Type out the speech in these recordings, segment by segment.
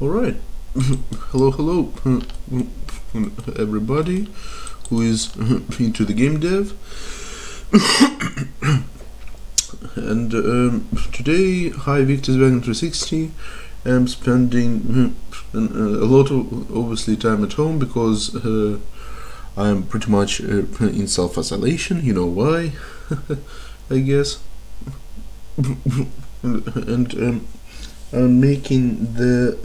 Alright, hello everybody who is into the game dev. And today, hi Victor's360. I'm spending a lot of obviously time at home because I'm pretty much in self-isolation. You know why? I guess. And I'm making the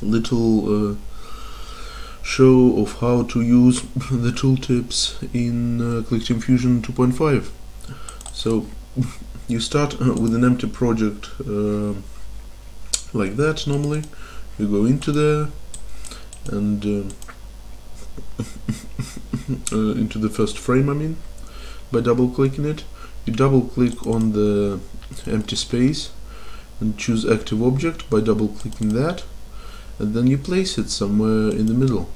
little show of how to use the tooltips in Clickteam Fusion 2.5. So you start with an empty project like that. Normally you go into there and into the first frame, I mean, by double clicking it. You double click on the empty space and choose active object by double clicking that, and then you place it somewhere in the middle.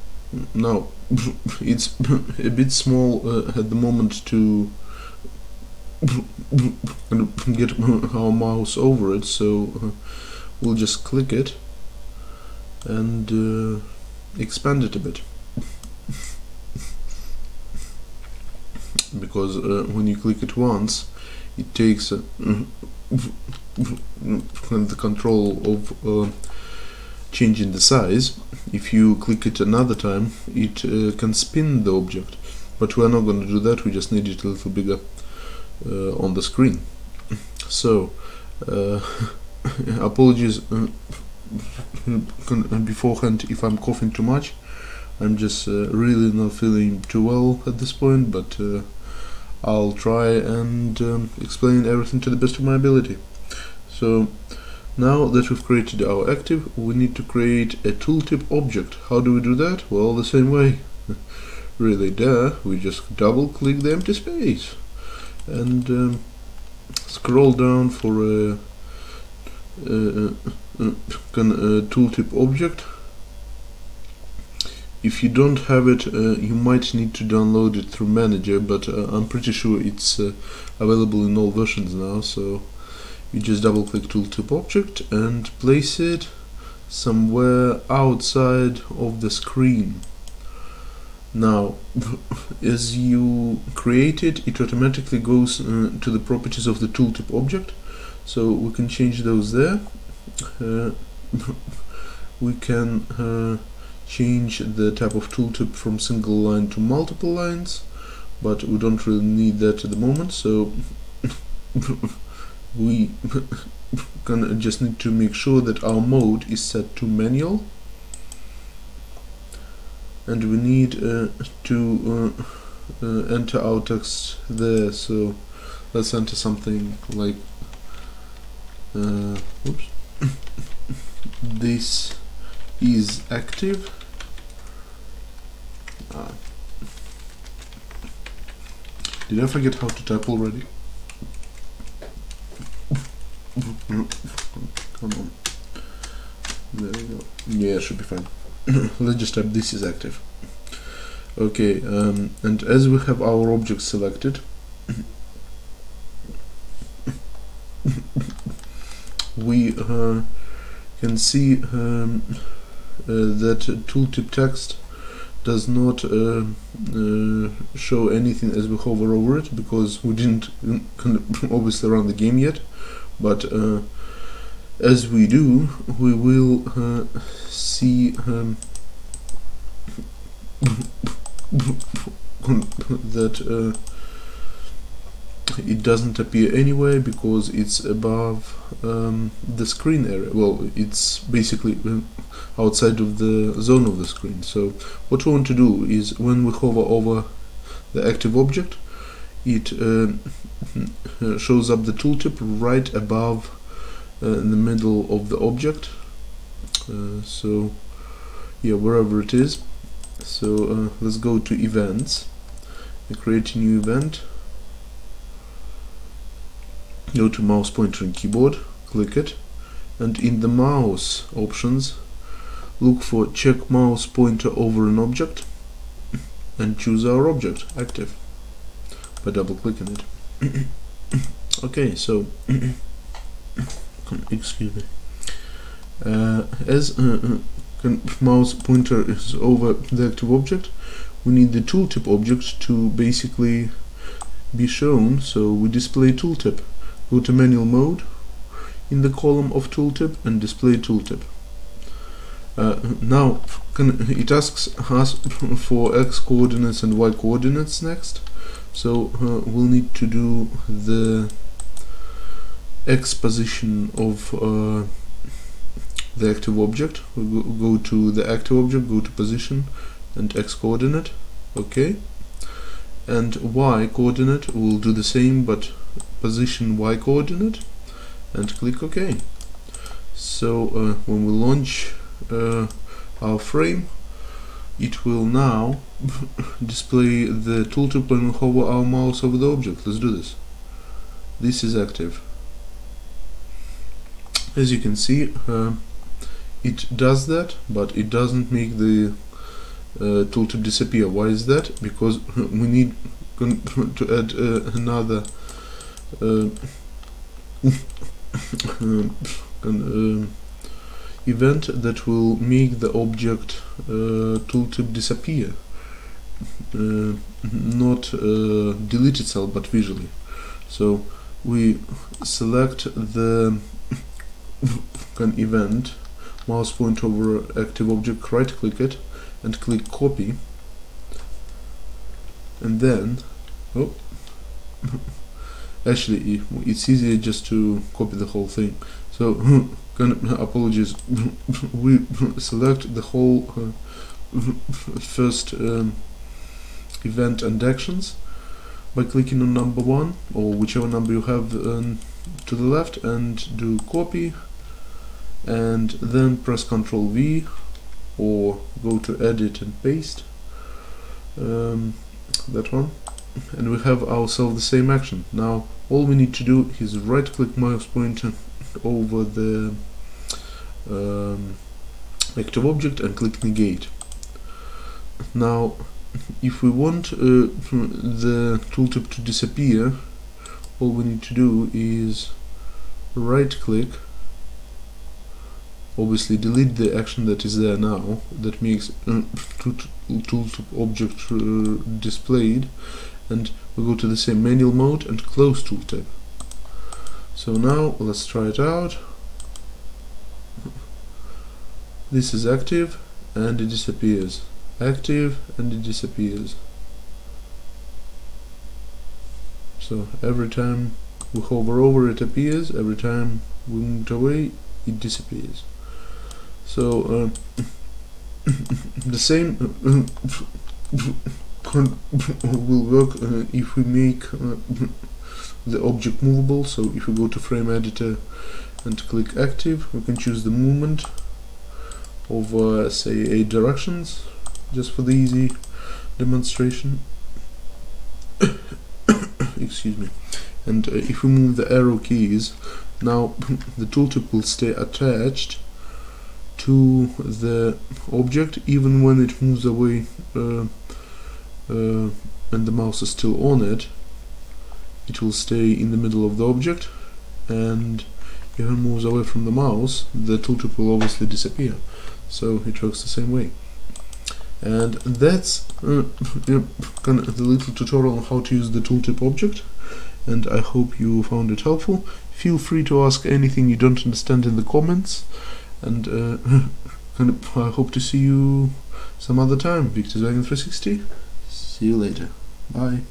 Now it's a bit small at the moment to get our mouse over it, so we'll just click it and expand it a bit, because when you click it once, it takes the control of changing the size. If you click it another time, it can spin the object, but we're not going to do that. We just need it a little bigger on the screen. So apologies beforehand if I'm coughing too much. I'm just really not feeling too well at this point, but I'll try and explain everything to the best of my ability. So now that we've created our active, we need to create a tooltip object. How do we do that? Well, the same way. Really, we just double click the empty space and scroll down for a tooltip object. If you don't have it, you might need to download it through Manager, but I'm pretty sure it's available in all versions now. So you just double click tooltip object and place it somewhere outside of the screen. Now as you create it, it automatically goes to the properties of the tooltip object, so we can change those there. We can change the type of tooltip from single line to multiple lines, but we don't really need that at the moment, so we can just need to make sure that our mode is set to manual, and we need to enter our text there. So let's enter something like oops. This is active. Did I forget how to type already? Come on. There we go. Yeah, should be fine. Let's just type this is active. Okay, and as we have our object selected, we can see that tooltip text does not show anything as we hover over it, because we didn't obviously run the game yet. But as we do, we will see that it doesn't appear anywhere because it's above the screen area. Well, it's basically outside of the zone of the screen. So what we want to do is, when we hover over the active object, it shows up the tooltip right above in the middle of the object. So yeah, wherever it is. So let's go to events and create a new event. Go to mouse pointer and keyboard, click it, and in the mouse options, look for check mouse pointer over an object and choose our object active by double clicking it. Okay, so excuse me, as mouse pointer is over the active object, we need the tooltip object to basically be shown. So we display tooltip, go to manual mode in the column of tooltip and display tooltip. Now it asks us for x coordinates and y coordinates next, so we'll need to do the x position of the active object. We'll go to the active object, go to position and x coordinate, okay, and y coordinate will do the same, but position y coordinate, and click OK. So when we launch our frame, it will now display the tooltip when we hover our mouse over the object. Let's do this. This is active. As you can see, it does that, but it doesn't make the tooltip disappear. Why is that? Because we need to add another event that will make the object tooltip disappear, not delete itself, but visually. So we select the event, mouse point over active object, right click it and click copy, and then actually it's easier just to copy the whole thing. So apologies, we select the whole first event and actions by clicking on number 1 or whichever number you have to the left, and do copy, and then press Ctrl V or go to edit and paste that one, and we have ourselves the same action. Now all we need to do is right click mouse pointer over the active object and click negate. Now if we want the tooltip to disappear, all we need to do is right click, obviously delete the action that is there now that makes tooltip object displayed, and we go to the same manual mode and close tooltip. So now let's try it out. This is active and it disappears, active and it disappears. So every time we hover over it appears, every time we move away it disappears. So the same will work if we make the object movable. So if we go to frame editor and click active, we can choose the movement of say 8 directions, just for the easy demonstration. Excuse me. And if we move the arrow keys, now the tooltip will stay attached to the object even when it moves away, and the mouse is still on it. It will stay in the middle of the object, and if it moves away from the mouse, the tooltip will obviously disappear. So it works the same way. And that's the little tutorial on how to use the tooltip object, and I hope you found it helpful. Feel free to ask anything you don't understand in the comments, and I hope to see you some other time. Victor Dragon 360. See you later. Bye.